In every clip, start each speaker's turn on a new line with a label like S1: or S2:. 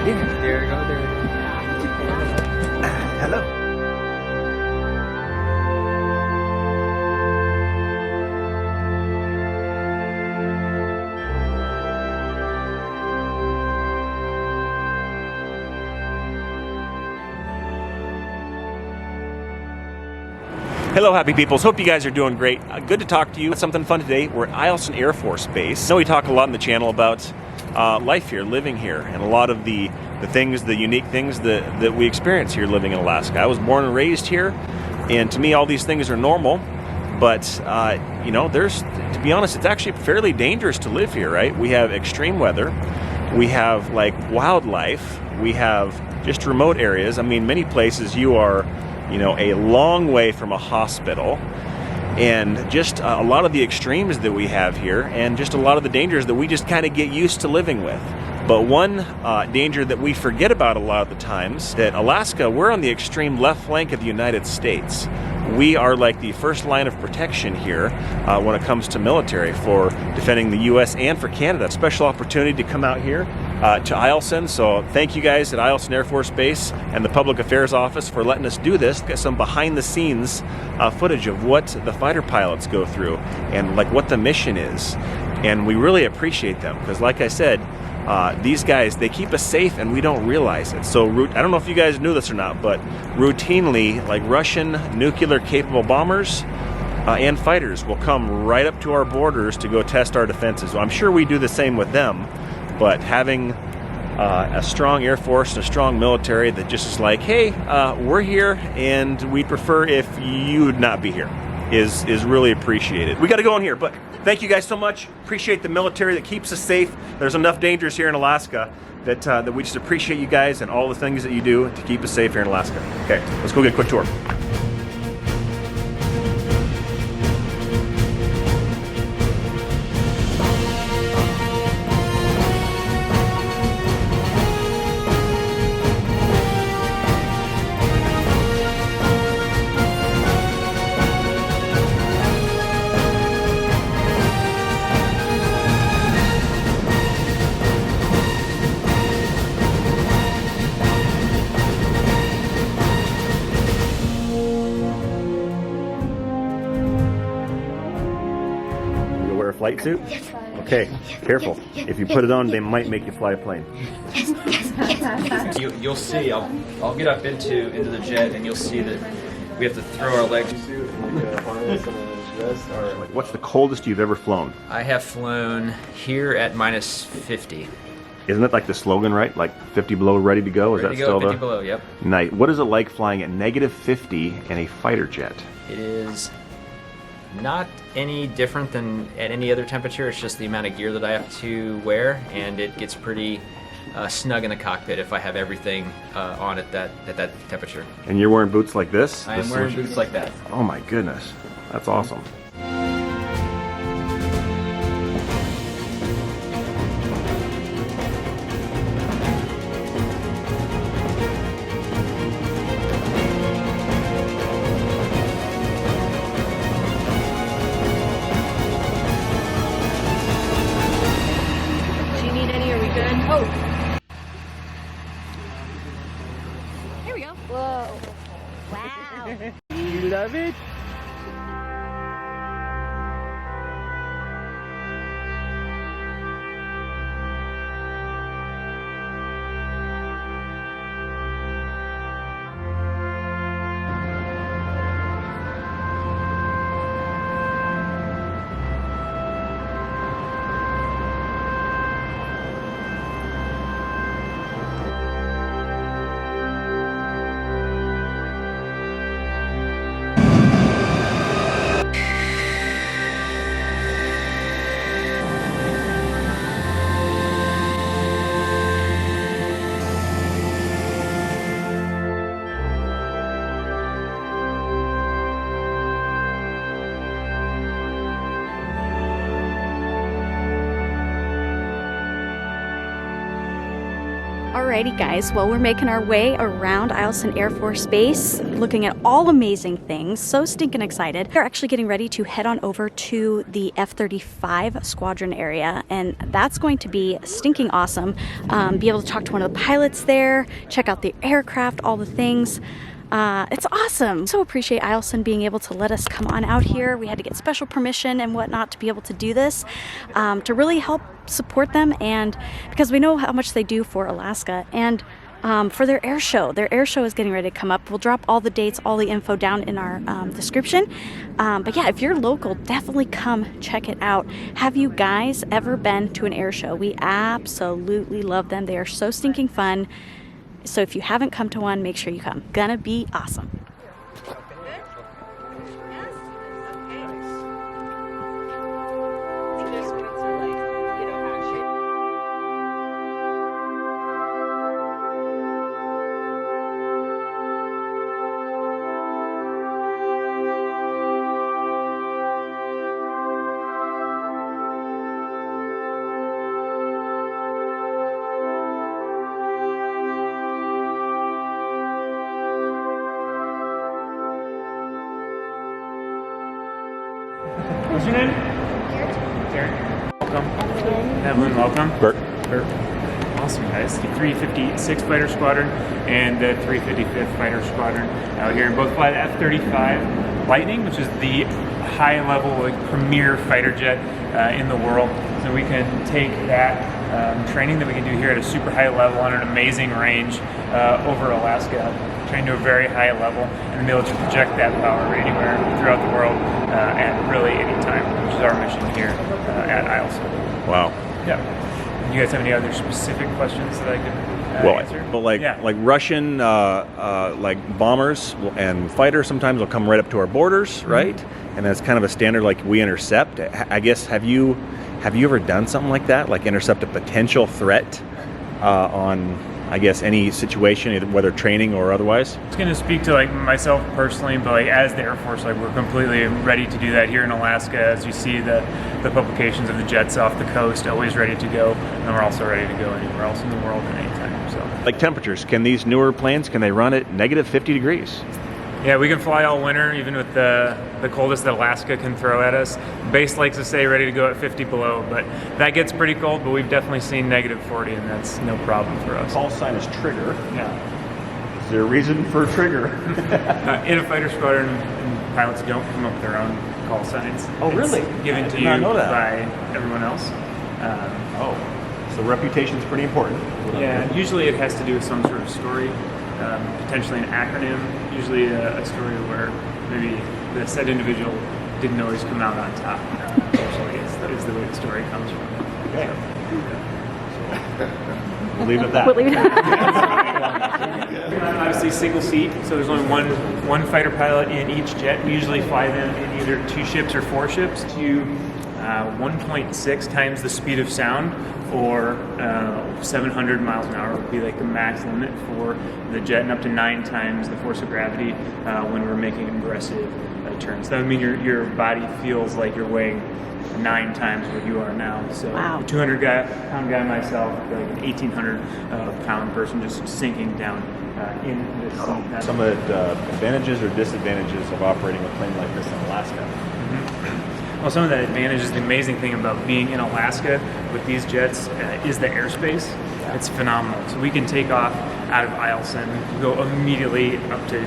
S1: Yeah.
S2: There you go, there.
S1: Hello. Hello, happy peoples. Hope you guys are doing great. Good to talk to you. Something fun today. We're at Eielson Air Force Base. I know we talk a lot on the channel about life here, living here, and a lot of the things, the unique things that we experience here living in Alaska. I was born and raised here, and to me, all these things are normal. But you know, to be honest, it's actually fairly dangerous to live here, right? We have extreme weather. We have like wildlife. We have just remote areas. I mean, many places you are, you know, a long way from a hospital, and just a lot of the extremes that we have here, and just a lot of the dangers that we just kind of get used to living with. But one danger that we forget about a lot of the times, that Alaska, we're on the extreme left flank of the United States. We are like the first line of protection here when it comes to military for defending the U.S. and for Canada. Special opportunity to come out here to Eielson. So thank you guys at Eielson Air Force Base and the Public Affairs Office for letting us do this. Get some behind the scenes footage of what the fighter pilots go through and like what the mission is. And we really appreciate them because, like I said, these guys, they keep us safe and we don't realize it. So I don't know if you guys knew this or not, but routinely, like Russian nuclear capable bombers and fighters will come right up to our borders to go test our defenses. So I'm sure we do the same with them, but having a strong Air Force and a strong military that just is like, hey, we're here and we'd prefer if you'd not be here is really appreciated. We got to go in here, but thank you guys so much. Appreciate the military that keeps us safe. There's enough dangers here in Alaska that we just appreciate you guys and all the things that you do to keep us safe here in Alaska. Okay, let's go get a quick tour. Flight suit?
S3: Yes.
S1: Okay, careful. If you put it on, they might make you fly a plane.
S2: You'll see. I'll get up into the jet, and you'll see that we have to throw our legs.
S1: What's the coldest you've ever flown?
S2: I have flown here at minus 50.
S1: Isn't that like the slogan, right? Like 50 below, ready to go? Is
S2: Ready
S1: that
S2: to go,
S1: still
S2: 50 below, yep.
S1: Night. What is it like flying at negative 50 in a fighter jet?
S2: It is not any different than at any other temperature. It's just the amount of gear that I have to wear, and it gets pretty snug in the cockpit if I have everything on at that temperature.
S1: And you're wearing boots like this?
S2: I am wearing boots like that.
S1: Oh my goodness, that's awesome.
S3: Oh. Here we go. Whoa. Wow.
S1: You love it?
S4: Alrighty guys, well we're making our way around Eielson Air Force Base, looking at all amazing things, so stinking excited. We're actually getting ready to head on over to the F-35 squadron area, and that's going to be stinking awesome. Be able to talk to one of the pilots there, check out the aircraft, all the things. It's awesome. So appreciate Eielson being able to let us come on out here. We had to get special permission and whatnot to be able to do this, to really help support them, and because we know how much they do for Alaska, and for their air show. Their air show is getting ready to come up. We'll drop all the dates, all the info down in our description. But yeah, if you're local, definitely come check it out. Have you guys ever been to an air show? We absolutely love them. They are so stinking fun. So if you haven't come to one, make sure you come. Gonna be awesome.
S5: What's your name? Derek. Welcome. Evelyn, welcome.
S1: Bert.
S5: Awesome, guys. The 356 Fighter Squadron and the 355th Fighter Squadron out here. Both fly the F-35 Lightning, which is the high-level, premier fighter jet in the world. So we can take that training that we can do here at a super high level on an amazing range over Alaska, train to a very high level, and be able to project that power anywhere throughout the world at really any time, which is our mission here at Eielson.
S1: Wow.
S5: Yeah. You guys have any other specific questions that I could answer?
S1: Well, like Russian like bombers and fighters sometimes will come right up to our borders, right? And that's kind of a standard, like we intercept. I guess have you ever done something like that, like intercept a potential threat on, I guess, any situation, either whether training or otherwise?
S5: I was going to speak to like myself personally, but like as the Air Force, like we're completely ready to do that here in Alaska. As you see the publications of the jets off the coast, always ready to go, and we're also ready to go anywhere else in the world at any time. So,
S1: like temperatures, can these newer planes, can they run at negative 50 degrees?
S5: Yeah, we can fly all winter, even with the coldest that Alaska can throw at us. Base likes to say ready to go at 50 below, but that gets pretty cold, but we've definitely seen negative 40, and that's no problem for us.
S1: Call sign is trigger.
S5: Yeah.
S1: Is there a reason for trigger?
S5: In a fighter squadron, pilots don't come up with their own call signs.
S1: Oh, really?
S5: It's given
S1: I
S5: to
S1: did
S5: you
S1: not know that.
S5: by everyone else.
S1: So reputation's pretty important.
S5: Yeah, usually it has to do with some sort of story, potentially an acronym, usually a story where maybe the said individual didn't always come out on top. Usually is the way the story comes from.
S1: Okay.
S5: So,
S1: We'll leave it at that.
S4: We'll leave it at that.
S5: obviously single seat, so there's only one fighter pilot in each jet. We usually fly them in either 2 ships or 4 ships to 1.6 times the speed of sound, or 700 miles an hour would be like the max limit for the jet, and up to 9 times the force of gravity when we're making aggressive turns. That would mean your body feels like you're weighing 9 times what you are now. So
S4: wow.
S5: A 200-pound guy myself, like an 1,800-pound person just sinking down in this seat.
S1: Some of the advantages or disadvantages of operating a plane like this in Alaska?
S5: Well, some of the advantages, the amazing thing about being in Alaska with these jets is the airspace. It's phenomenal. So we can take off out of Eielson, go immediately up to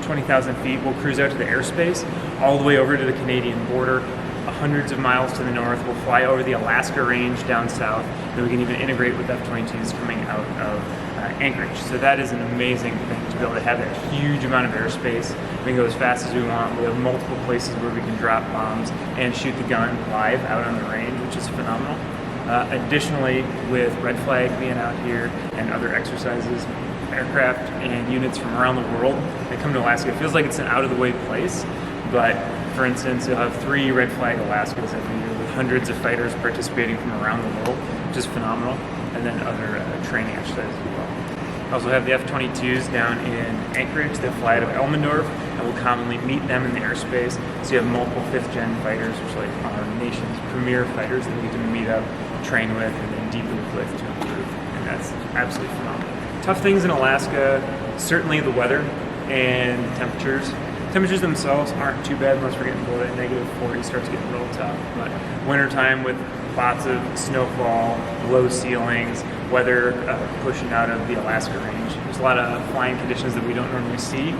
S5: 20,000 feet. We'll cruise out to the airspace, all the way over to the Canadian border, hundreds of miles to the north. We'll fly over the Alaska range down south. Then we can even integrate with F-22s coming out of Anchorage. So that is an amazing thing to be able to have that huge amount of airspace. We can go as fast as we want. We have multiple places where we can drop bombs and shoot the gun live out on the range, which is phenomenal. Additionally, with Red Flag being out here and other exercises, aircraft and units from around the world that come to Alaska, it feels like it's an out-of-the-way place. But for instance, you'll have 3 Red Flag Alaskas every year with hundreds of fighters participating from around the world, which is phenomenal, and then other training exercises as well. We also have the F-22s down in Anchorage that fly out of Elmendorf, and we'll commonly meet them in the airspace. So you have multiple 5th-gen fighters, which are like our nation's premier fighters that we get to meet up, train with, and then debrief with to improve. And that's absolutely phenomenal. Tough things in Alaska, certainly the weather and temperatures. Temperatures themselves aren't too bad unless we're getting below that -40, starts getting real tough. But wintertime with lots of snowfall, low ceilings, weather pushing out of the Alaska range. There's a lot of flying conditions that we don't normally see.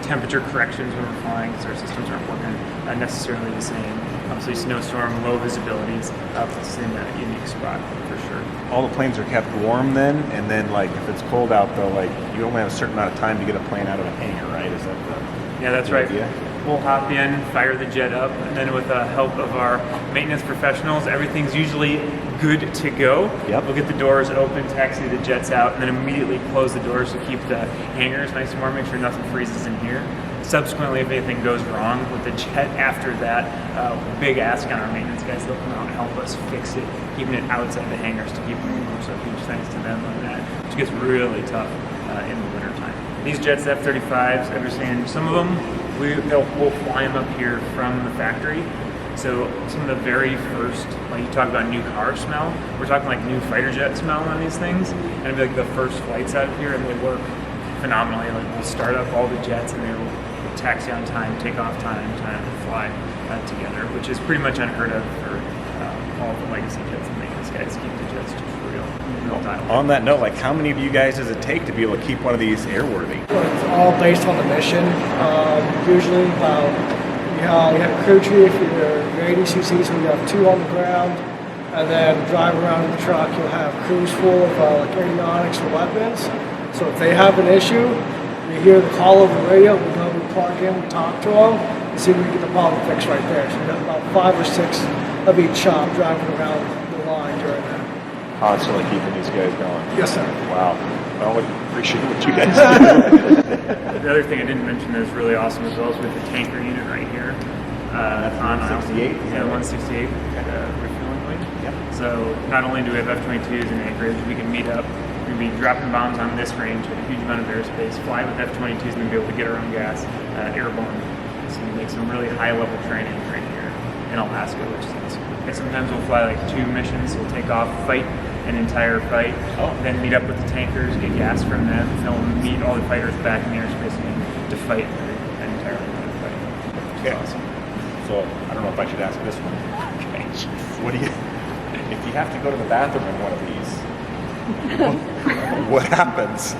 S5: Temperature corrections when we're flying because our systems aren't working necessarily the same. Obviously snowstorm, low visibilities, puts us in a unique spot for sure.
S1: All the planes are kept warm then, and then like if it's cold out though, like you only have a certain amount of time to get a plane out of a hangar, right? Is that the
S5: Yeah, that's right.
S1: idea?
S5: We'll hop in, fire the jet up, and then with the help of our maintenance professionals, everything's usually good to go.
S1: Yep.
S5: We'll get the doors open, taxi the jets out, and then immediately close the doors to keep the hangars nice and warm, make sure nothing freezes in here. Subsequently, if anything goes wrong with the jet after that, big ask on our maintenance guys, they'll come out and help us fix it, keeping it outside the hangars to keep it warm. So huge thanks to them on that, which gets really tough in the wintertime. These jets, F-35s, I understand some of them, we'll fly them up here from the factory. So some of the very first, like you talk about new car smell, we're talking like new fighter jet smell on these things, and it'll be like the first flights out of here, and they work phenomenally. Like we'll start up all the jets, and they will taxi on time, take off time, fly together, which is pretty much unheard of for all the legacy jets and maintenance guys. Keep the jets just real dialed.
S1: On that note, like how many of you guys does it take to be able to keep one of these airworthy?
S6: It's all based on the mission. Usually about, you have a crew chief, your ADCC, so you have 2 on the ground, and then drive around in the truck, you'll have crews full of like avionics or weapons. So if they have an issue, you hear the call over the radio, we go, we plug in, we talk to them, and see if we can get the problem fixed right there. So we've got about 5 or 6 of each shop driving around the line during that.
S1: Constantly keeping these guys going.
S6: Yes, sir.
S1: Wow. Well, I appreciate what you guys do.
S5: The other thing I didn't mention that is really awesome as well is with the tanker unit right here.
S1: That's
S5: on
S1: 168?
S5: Yeah, 168 refueling wing.
S1: Yep.
S5: So not only do we have F-22s in Anchorage, we can meet up. We're going to be dropping bombs on this range at a huge amount of airspace, fly with F-22s, and then be able to get our own gas airborne. So we make some really high-level training right here in Alaska, which is awesome. And sometimes we'll fly like 2 missions. We'll take off, fight an entire fight, then meet up with the tankers, get gas from them, and then meet all the fighters back in the airspace again to fight an entire fight.
S1: Okay. Awesome. So I don't know if I should ask this one. Okay. What do you, if you have to go to the bathroom in one of these, what happens?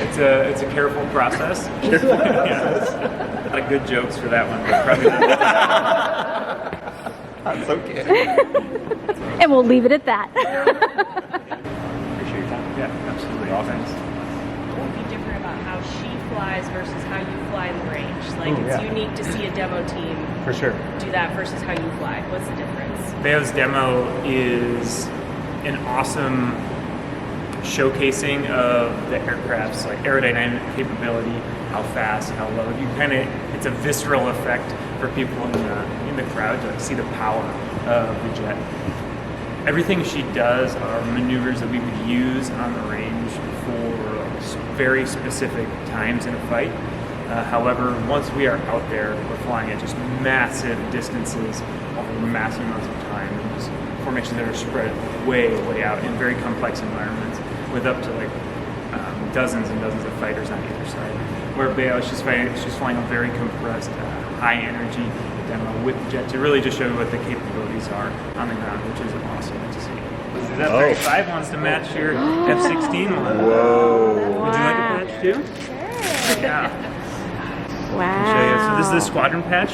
S5: It's a careful process. Yes. A lot of good jokes for that one, but probably not.
S1: That's okay.
S4: And we'll leave it at that.
S1: Appreciate your time.
S5: Yeah, absolutely.
S1: Awesome.
S5: Thanks.
S7: What would be different about how she flies versus how you fly in the range? Like, it's unique to see a demo team
S5: For sure.
S7: do that versus how you fly. What's the difference?
S5: Beo's demo is an awesome showcasing of the aircraft's like aerodynamic capability, how fast, how low. You it's a visceral effect for people in the crowd to like see the power of the jet. Everything she does are maneuvers that we would use on the range for very specific times in a fight. However, once we are out there, we're flying at just massive distances over massive amounts of time, and just formations that are spread way out in very complex environments with up to like dozens and dozens of fighters on either side. Where Beo, she's flying a very compressed, high energy demo with the jet to really just show you what the capabilities are on the ground, which is awesome to see. That 35 wants to match your F-16 one.
S1: Whoa.
S5: Would you like a patch too? Sure. Yeah.
S4: Wow.
S5: Show you. So this is the squadron patch,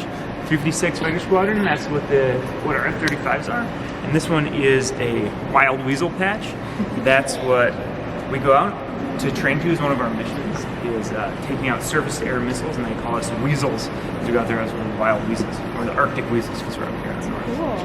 S5: 356 Fighter Squadron. That's what our F-35s are. And this one is a Wild Weasel patch. That's what we go out to train to as one of our missions, is taking out surface-to-air missiles, and they call us weasels. We go out there as one of the wild weasels, or the Arctic weasels, because we're up here in the north.
S7: Cool.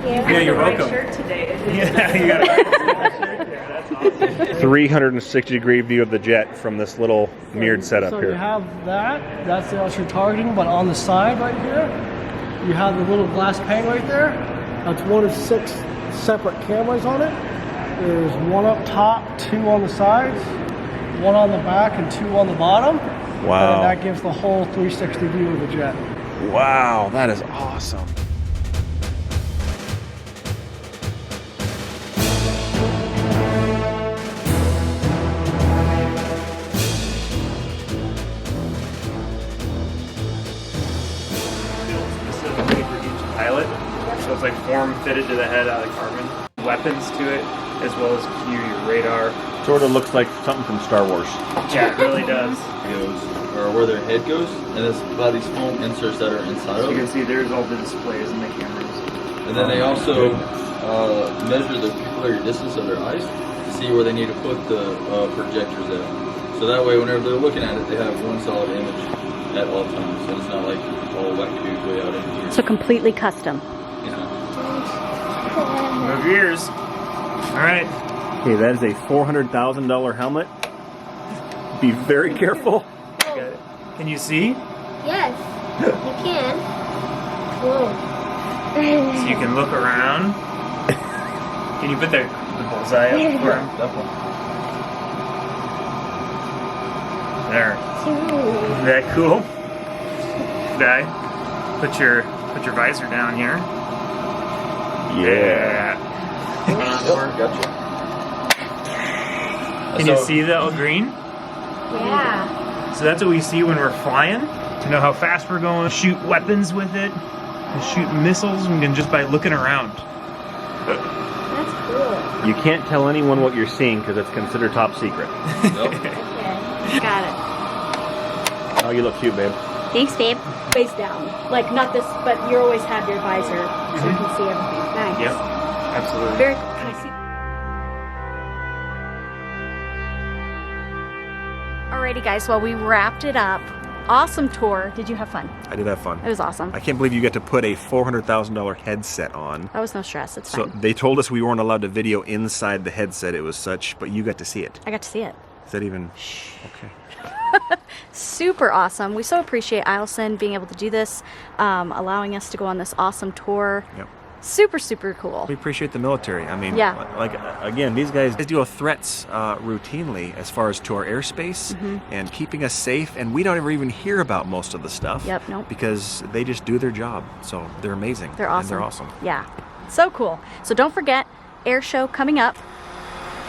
S5: Yeah, you're welcome.
S7: Shirt today.
S5: Yeah, you got it. That's awesome.
S1: 360-degree view of the jet from this little mirrored setup
S6: So
S1: here.
S6: you have that's what you're targeting, but on the side right here, you have the little glass pane right there. That's one of 6 separate cameras on it. There's 1 up top, 2 on the sides, 1 on the back, and 2 on the bottom.
S1: Wow.
S6: And that gives the whole 360 view of the jet.
S1: Wow, that is awesome.
S5: form fitted to the head out of carbon. Weapons to it, as well as your radar.
S1: Sort of looks like something from Star Wars.
S5: Yeah, it really does.
S8: Goes, or where their head goes, and it's by these foam inserts that are inside
S5: So
S8: of
S5: you
S8: it.
S5: can see there's all the displays and the cameras.
S8: And then they also measure the pupillary distance of their eyes to see where they need to put the projectors at. So that way, whenever they're looking at it, they have one solid image at all times. So it's not like all wacky way out in here.
S4: So completely custom.
S5: Move your ears. All right.
S1: Okay, that is a $400,000 helmet. Be very careful.
S5: Can you see?
S3: Yes, you can. Whoa.
S5: So you can look around. Can you put the bullseye up for him?
S8: Definitely.
S5: There. Isn't that cool? Okay. Put your visor down here.
S1: Yeah.
S8: Gotcha.
S5: Can you see the little green?
S3: Yeah.
S5: So that's what we see when we're flying. To know how fast we're going, shoot weapons with it, and shoot missiles, and just by looking around.
S3: That's cool.
S1: You can't tell anyone what you're seeing because it's considered top secret.
S8: Nope.
S3: Okay.
S4: Got it.
S1: Oh, you look cute, babe.
S4: Thanks, babe. Face down. Like, not this, but you always have your visor so you can see everything. Nice.
S5: Yep. Absolutely.
S4: Very cool. Can I see? Alrighty, guys. Well, we wrapped it up. Awesome tour. Did you have fun?
S1: I did have fun.
S4: It was awesome.
S1: I can't believe you got to put a $400,000 headset on.
S4: That was no stress. It's
S1: So
S4: fine.
S1: they told us we weren't allowed to video inside the headset. It was such, but you got to see it.
S4: I got to see it.
S1: Is that even? Okay.
S4: Super awesome. We so appreciate Eielson being able to do this, allowing us to go on this awesome tour.
S1: Yep.
S4: Super, super cool.
S1: We appreciate the military. I mean,
S4: Yeah.
S1: like again, these guys deal with threats routinely as far as to our airspace and keeping us safe, and we don't ever even hear about most of the stuff.
S4: Yep, nope.
S1: Because they just do their job. So they're amazing.
S4: They're awesome.
S1: And they're awesome.
S4: Yeah. So cool. So don't forget, air show coming up.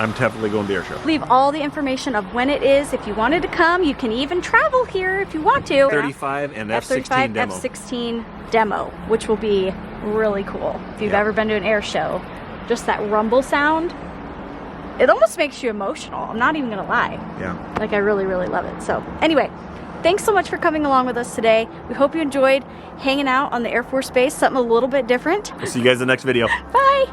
S1: I'm definitely going to the air show.
S4: Leave all the information of when it is. If you wanted to come, you can even travel here if you want to.
S1: 35 and F-16
S4: F-35
S1: demo.
S4: F-16 demo, which will be really cool. If you've
S1: Yeah.
S4: ever been to an air show, just that rumble sound, it almost makes you emotional. I'm not even gonna lie.
S1: Yeah.
S4: Like, I really, really love it. So anyway, thanks so much for coming along with us today. We hope you enjoyed hanging out on the Air Force Base, something a little bit different.
S1: We'll see you guys in the next video.
S4: Bye.